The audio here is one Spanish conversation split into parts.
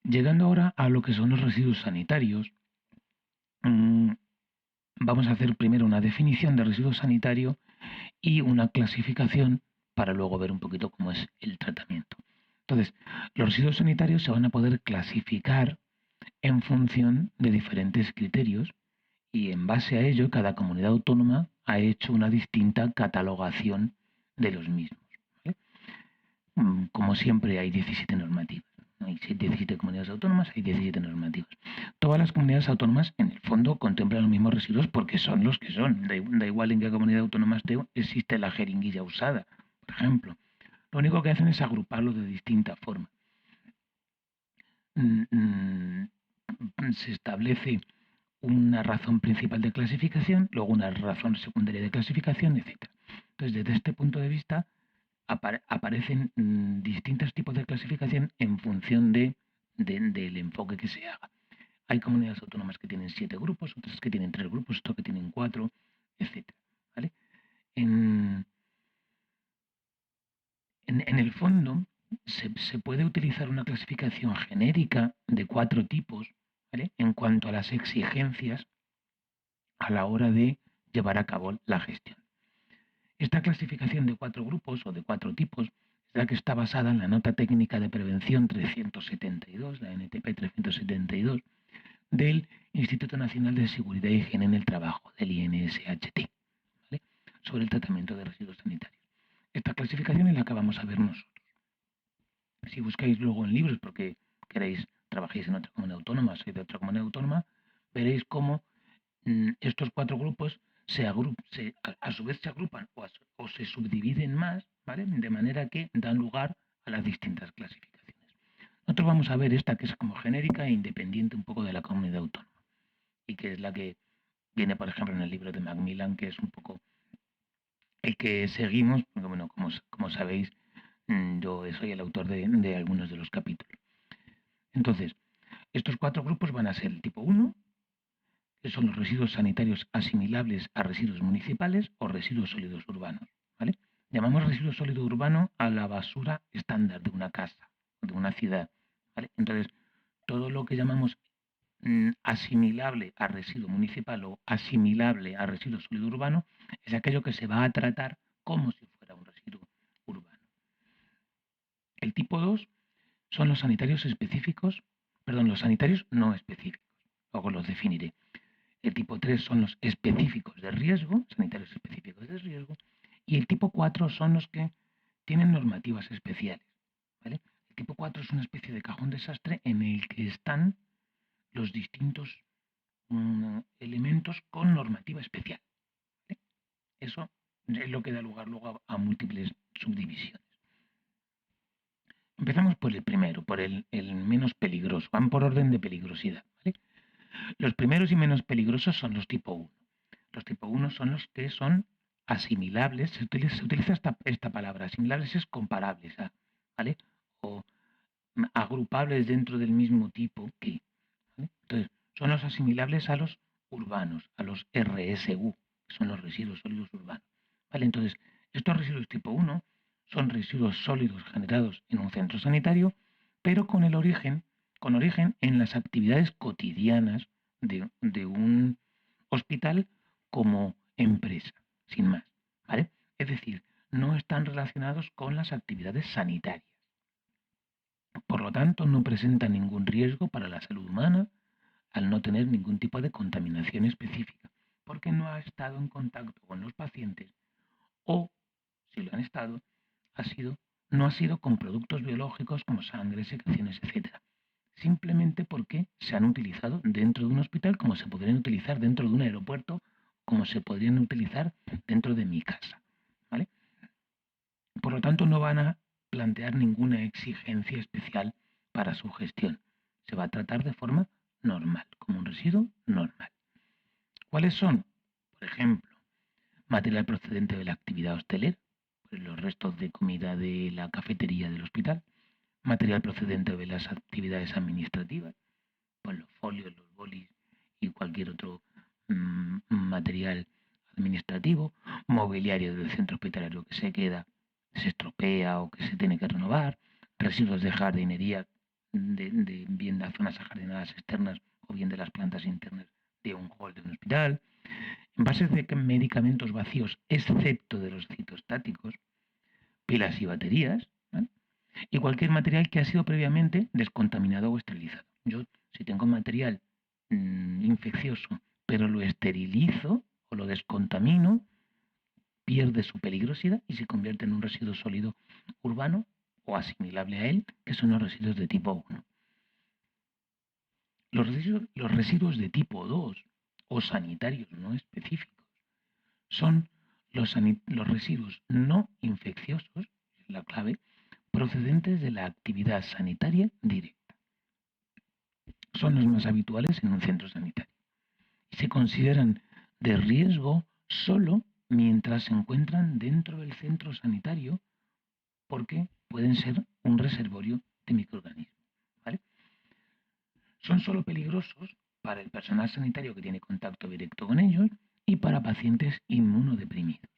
Llegando ahora a lo que son los residuos sanitarios, vamos a hacer primero una definición de residuo sanitario y una clasificación para luego ver un poquito cómo es el tratamiento. Entonces, los residuos sanitarios se van a poder clasificar en función de diferentes criterios y en base a ello cada comunidad autónoma ha hecho una distinta catalogación de los mismos. ¿Vale? Como siempre hay 17 normativas. Hay 17 comunidades autónomas, hay 17 normativas. Todas las comunidades autónomas, en el fondo, contemplan los mismos residuos porque son los que son. Da igual en qué comunidad autónoma existe la jeringuilla usada, por ejemplo. Lo único que hacen es agruparlo de distinta forma. Se establece una razón principal de clasificación, luego una razón secundaria de clasificación, etc. Entonces, desde este punto de vista, aparecen distintos tipos de clasificación en función del enfoque que se haga. Hay comunidades autónomas que tienen 7 grupos, otras que tienen 3 grupos, otras que tienen 4, etc. ¿Vale? En el fondo, se puede utilizar una clasificación genérica de 4 tipos, ¿vale? En cuanto a las exigencias a la hora de llevar a cabo la gestión. Esta clasificación de 4 grupos o de 4 tipos es la que está basada en la Nota Técnica de Prevención 372, la NTP 372, del Instituto Nacional de Seguridad y Higiene en el Trabajo, del INSHT, ¿vale? Sobre el tratamiento de residuos sanitarios. Esta clasificación es la que vamos a ver nosotros. Si buscáis luego en libros, porque queréis, trabajéis en otra comunidad autónoma, sois de otra comunidad autónoma, veréis cómo estos 4 grupos a su vez se agrupan o se subdividen más, ¿vale? De manera que dan lugar a las distintas clasificaciones. Nosotros vamos a ver esta que es como genérica e independiente un poco de la comunidad autónoma y que es la que viene, por ejemplo, en el libro de Macmillan, que es un poco el que seguimos, porque bueno, como sabéis, yo soy el autor de algunos de los capítulos. Entonces, estos 4 grupos van a ser el tipo 1, que son los residuos sanitarios asimilables a residuos municipales o residuos sólidos urbanos, ¿vale? Llamamos residuo sólido urbano a la basura estándar de una casa, de una ciudad, ¿vale? Entonces, todo lo que llamamos asimilable a residuo municipal o asimilable a residuo sólido urbano es aquello que se va a tratar como si fuera un residuo urbano. El tipo 2 son los sanitarios específicos, perdón, los sanitarios no específicos, luego los definiré. El tipo 3 son los específicos de riesgo, sanitarios específicos de riesgo, y el tipo 4 son los que tienen normativas especiales, ¿vale? El tipo 4 es una especie de cajón desastre en el que están los distintos elementos con normativa especial, ¿vale? Eso es lo que da lugar luego a múltiples subdivisiones. Empezamos por el primero, por el menos peligroso, van por orden de peligrosidad, ¿vale? Los primeros y menos peligrosos son los tipo 1. Los tipo 1 son los que son asimilables, se utiliza esta palabra, asimilables es comparables, ¿vale? O agrupables dentro del mismo tipo que, ¿vale? Entonces, son los asimilables a los urbanos, a los RSU, que son los residuos sólidos urbanos, ¿vale? Entonces, estos residuos tipo 1 son residuos sólidos generados en un centro sanitario, pero con origen en las actividades cotidianas de un hospital como empresa, sin más, ¿vale? Es decir, no están relacionados con las actividades sanitarias. Por lo tanto, no presentan ningún riesgo para la salud humana al no tener ningún tipo de contaminación específica, porque no ha estado en contacto con los pacientes o, si lo han estado, no ha sido con productos biológicos como sangre, secreciones, etc. Simplemente porque se han utilizado dentro de un hospital como se podrían utilizar dentro de un aeropuerto, como se podrían utilizar dentro de mi casa, ¿vale? Por lo tanto, no van a plantear ninguna exigencia especial para su gestión. Se va a tratar de forma normal, como un residuo normal. ¿Cuáles son? Por ejemplo, material procedente de la actividad hostelera, pues los restos de comida de la cafetería del hospital, material procedente de las actividades administrativas, pues los folios, los bolis y cualquier otro material administrativo, mobiliario del centro hospitalario que se queda, se estropea o que se tiene que renovar, residuos de jardinería bien de las zonas ajardinadas externas o bien de las plantas internas de un hall de un hospital, envases de medicamentos vacíos, excepto de los citostáticos, pilas y baterías, ¿vale? Y cualquier material que ha sido previamente descontaminado o esterilizado. Yo, si tengo material infeccioso, pero lo esterilizo o lo descontamino, pierde su peligrosidad y se convierte en un residuo sólido urbano o asimilable a él, que son los residuos de tipo 1. Los residuos de tipo 2 o sanitarios no específicos son los residuos no infecciosos, es la clave, procedentes de la actividad sanitaria directa. Son los más habituales en un centro sanitario y se consideran de riesgo solo mientras se encuentran dentro del centro sanitario, porque pueden ser un reservorio de microorganismos, ¿vale? Son solo peligrosos para el personal sanitario que tiene contacto directo con ellos y para pacientes inmunodeprimidos.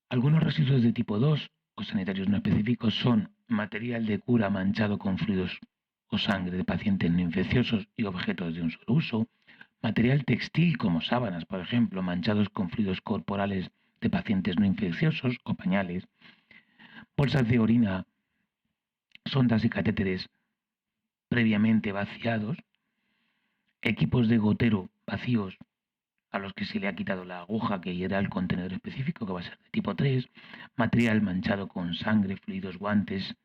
Algunos residuos de tipo 2 o sanitarios no específicos son material de cura manchado con fluidos o sangre de pacientes no infecciosos y objetos de un solo uso, material textil como sábanas, por ejemplo, manchados con fluidos corporales de pacientes no infecciosos o pañales, bolsas de orina, sondas y catéteres previamente vaciados, equipos de gotero vacíos a los que se le ha quitado la aguja que era el contenedor específico, que va a ser de tipo 3, material manchado con sangre, fluidos, guantes,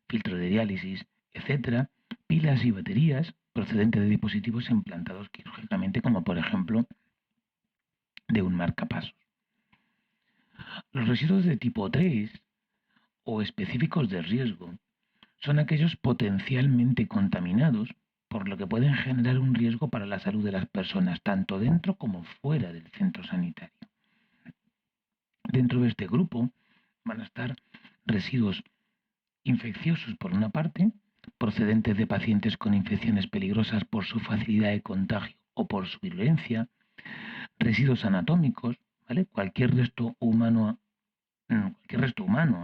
filtro de diálisis, etcétera, pilas y baterías procedentes de dispositivos implantados quirúrgicamente, como por ejemplo de un marcapasos. Los residuos de tipo 3 o específicos de riesgo son aquellos potencialmente contaminados, por lo que pueden generar un riesgo para la salud de las personas, tanto dentro como fuera del centro sanitario. Dentro de este grupo van a estar residuos infecciosos por una parte, procedentes de pacientes con infecciones peligrosas por su facilidad de contagio o por su virulencia, residuos anatómicos, ¿vale? Cualquier resto humano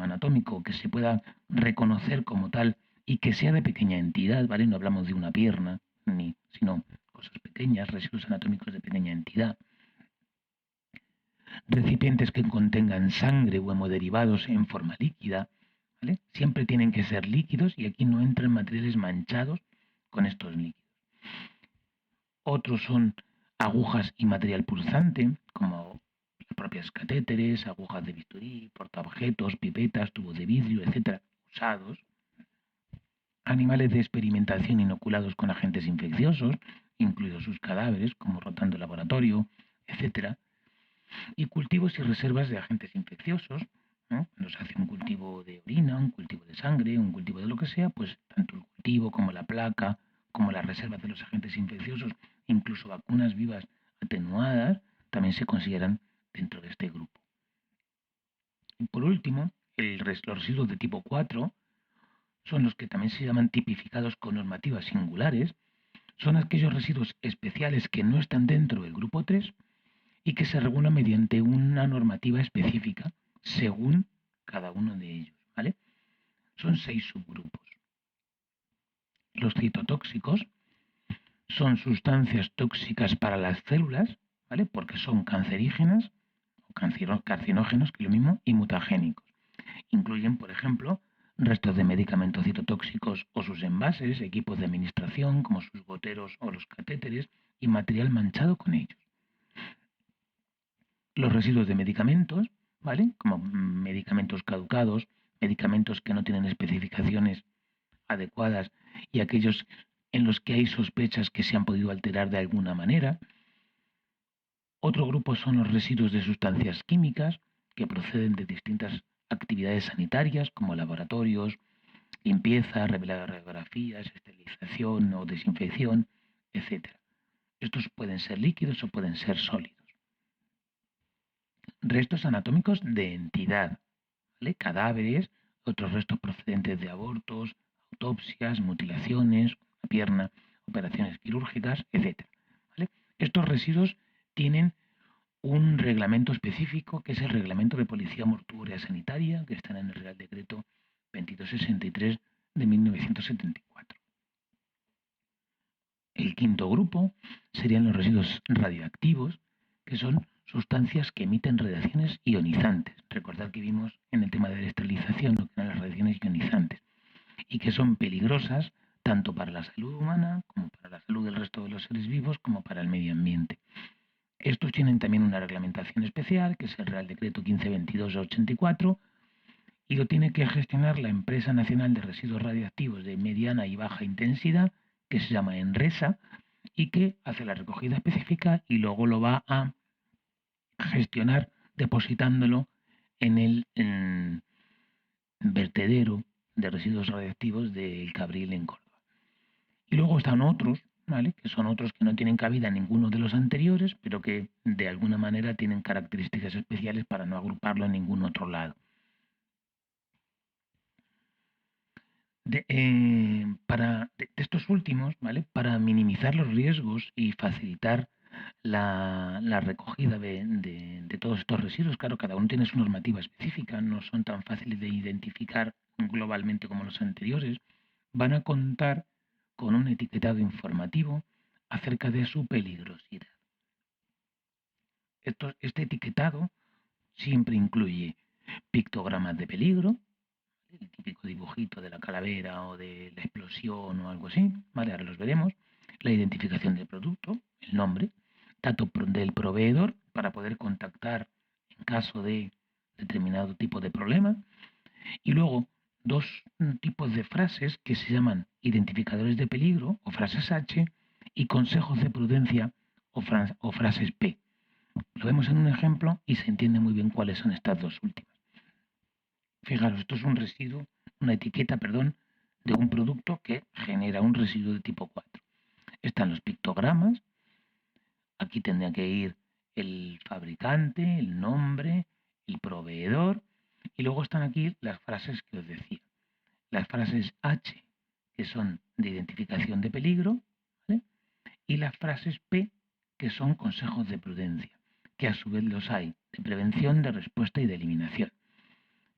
anatómico que se pueda reconocer como tal y que sea de pequeña entidad, ¿vale? No hablamos de una pierna, sino cosas pequeñas, residuos anatómicos de pequeña entidad. Recipientes que contengan sangre o hemoderivados en forma líquida, ¿vale? Siempre tienen que ser líquidos y aquí no entran materiales manchados con estos líquidos. Otros son agujas y material pulsante, como las propias catéteres, agujas de bisturí, portaobjetos, pipetas, tubos de vidrio, etcétera, usados. Animales de experimentación inoculados con agentes infecciosos, incluidos sus cadáveres, como rotando laboratorio, etcétera. Y cultivos y reservas de agentes infecciosos, ¿no? Cuando se hace un cultivo de orina, un cultivo de sangre, un cultivo de lo que sea, pues tanto el cultivo como la placa, como las reservas de los agentes infecciosos, incluso vacunas vivas atenuadas, también se consideran dentro de este grupo. Y por último, los residuos de tipo 4 son los que también se llaman tipificados con normativas singulares, son aquellos residuos especiales que no están dentro del grupo 3 y que se regula mediante una normativa específica según cada uno de ellos, ¿vale? Son 6 subgrupos. Los citotóxicos son sustancias tóxicas para las células, ¿vale? Porque son cancerígenas o carcinógenos, que es lo mismo, y mutagénicos. Incluyen, por ejemplo, restos de medicamentos citotóxicos o sus envases, equipos de administración como sus goteros o los catéteres y material manchado con ellos. Los residuos de medicamentos, ¿vale? Como medicamentos caducados, medicamentos que no tienen especificaciones adecuadas y aquellos en los que hay sospechas que se han podido alterar de alguna manera. Otro grupo son los residuos de sustancias químicas que proceden de distintas actividades sanitarias como laboratorios, limpieza, revelado de radiografías, esterilización o desinfección, etc. Estos pueden ser líquidos o pueden ser sólidos. Restos anatómicos de entidad, ¿vale? Cadáveres, otros restos procedentes de abortos, autopsias, mutilaciones, una pierna, operaciones quirúrgicas, etc. ¿Vale? Estos residuos tienen un reglamento específico que es el Reglamento de Policía Mortuoria Sanitaria, que está en el Real Decreto 2263 de 1974. El quinto grupo serían los residuos radioactivos, que son sustancias que emiten radiaciones ionizantes. Recordad que vimos en el tema de la esterilización lo que eran las radiaciones ionizantes y que son peligrosas tanto para la salud humana como para la salud del resto de los seres vivos como para el medio ambiente. Estos tienen también una reglamentación especial, que es el Real Decreto 1522-84, y lo tiene que gestionar la Empresa Nacional de Residuos Radiactivos de Mediana y Baja Intensidad, que se llama ENRESA, y que hace la recogida específica y luego lo va a gestionar depositándolo en el vertedero de residuos radiactivos del Cabril en Córdoba. Y luego están otros, ¿vale? Que son otros que no tienen cabida en ninguno de los anteriores, pero que de alguna manera tienen características especiales para no agruparlo en ningún otro lado. De estos últimos, ¿vale? Para minimizar los riesgos y facilitar la recogida de todos estos residuos, claro, cada uno tiene su normativa específica, no son tan fáciles de identificar globalmente como los anteriores, van a contar con un etiquetado informativo acerca de su peligrosidad. Este etiquetado siempre incluye pictogramas de peligro, el típico dibujito de la calavera o de la explosión o algo así, ¿vale? Ahora los veremos. La identificación del producto, el nombre, datos del proveedor para poder contactar en caso de determinado tipo de problema. Y luego dos tipos de frases que se llaman identificadores de peligro o frases H y consejos de prudencia o frases P. Lo vemos en un ejemplo y se entiende muy bien cuáles son estas dos últimas. Fijaros, esto es un residuo, una etiqueta, perdón, de un producto que genera un residuo de tipo 4. Están los pictogramas, aquí tendría que ir el fabricante, el nombre, el proveedor, y luego están aquí las frases que os decía. Las frases H, que son de identificación de peligro, ¿vale? Y las frases P, que son consejos de prudencia, que a su vez los hay de prevención, de respuesta y de eliminación.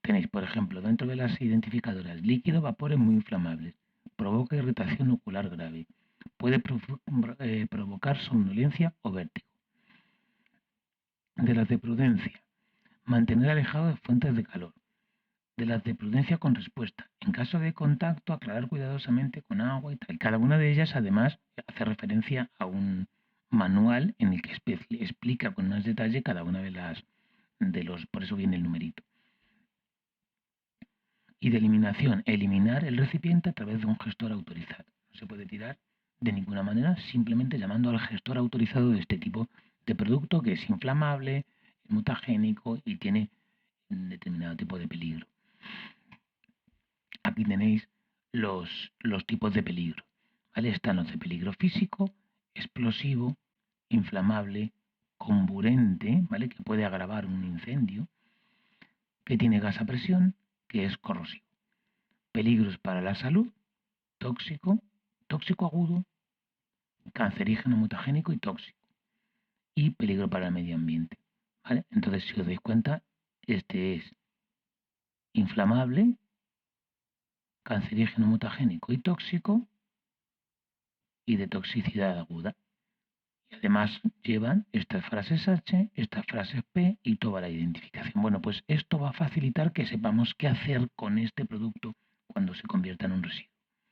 Tenéis, por ejemplo, dentro de las identificadoras líquido, vapores muy inflamables, provoca irritación ocular grave, puede provocar somnolencia o vértigo. De las de prudencia, mantener alejado de fuentes de calor. De las de prudencia con respuesta, en caso de contacto, aclarar cuidadosamente con agua y tal. Cada una de ellas, además, hace referencia a un manual en el que explica con más detalle cada una de los, por eso viene el numerito. Y de eliminación, eliminar el recipiente a través de un gestor autorizado. No se puede tirar de ninguna manera, simplemente llamando al gestor autorizado de este tipo de producto que es inflamable, es mutagénico y tiene un determinado tipo de peligro. Aquí tenéis los tipos de peligro, ¿vale? Están los de peligro físico, explosivo, inflamable, comburente, ¿vale? Que puede agravar un incendio, que tiene gas a presión, que es corrosivo. Peligros para la salud, tóxico, tóxico agudo, cancerígeno, mutagénico y tóxico. Y peligro para el medio ambiente, ¿vale? Entonces, si os dais cuenta, este es inflamable, cancerígeno, mutagénico y tóxico, y de toxicidad aguda. Y además llevan estas frases H, estas frases P y toda la identificación. Bueno, pues esto va a facilitar que sepamos qué hacer con este producto cuando se convierta en un residuo.